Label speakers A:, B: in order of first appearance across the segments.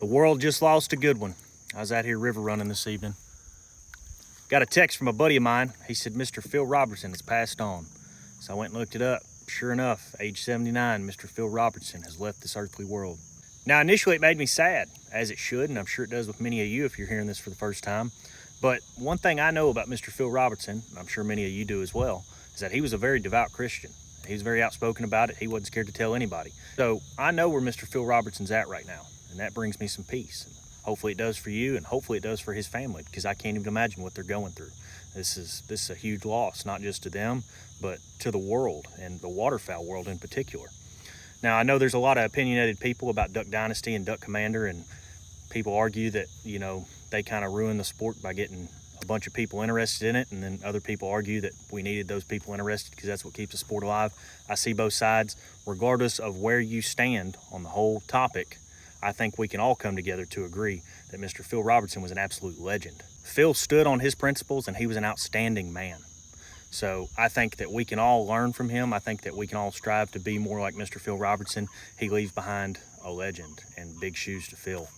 A: The world just lost a good one. I was out here river running this evening. Got a text from a buddy of mine. He said Mr. Phil Robertson has passed on. So I went and looked it up. Sure enough, age 79, Mr. Phil Robertson has left this earthly world. Now, initially it made me sad, as it should, and I'm sure it does with many of you if you're hearing this for the first time. But one thing I know about Mr. Phil Robertson, and I'm sure many of you do as well, is that he was a very devout Christian. He was very outspoken about it. He wasn't scared to tell anybody. So I know where Mr. Phil Robertson's at right now, and that brings me some peace. And hopefully it does for you, and hopefully it does for his family, because I can't even imagine what they're going through. This is a huge loss, not just to them, but to the world, and the waterfowl world in particular. Now, I know there's a lot of opinionated people about Duck Dynasty and Duck Commander, and people argue that, they kind of ruin the sport by getting a bunch of people interested in it, and then other people argue that we needed those people interested because that's what keeps the sport alive. I see both sides. Regardless of where you stand on the whole topic, I think we can all come together to agree that Mr. Phil Robertson was an absolute legend. Phil stood on his principles, and he was an outstanding man. So I think that we can all learn from him. I think that we can all strive to be more like Mr. Phil Robertson. He leaves behind a legend and big shoes to fill.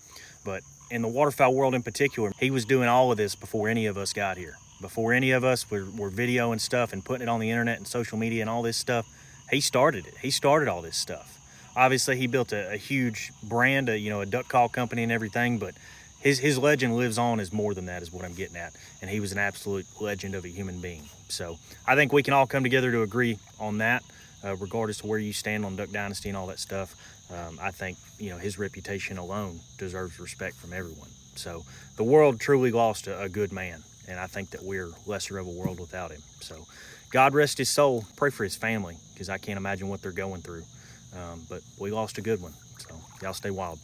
A: But in the waterfowl world in particular, he was doing all of this before any of us got here. Before any of us were videoing stuff and putting it on the internet and social media and all this stuff, he started it. He started all this stuff. Obviously, he built a huge brand, a duck call company and everything, but his legend lives on as more than that is what I'm getting at. And he was an absolute legend of a human being. So I think we can all come together to agree on that, regardless of where you stand on Duck Dynasty and all that stuff. I think, his reputation alone deserves respect from everyone. So the world truly lost a good man. And I think that we're lesser of a world without him. So God rest his soul. Pray for his family, because I can't imagine what they're going through. But we lost a good one. So y'all stay wild.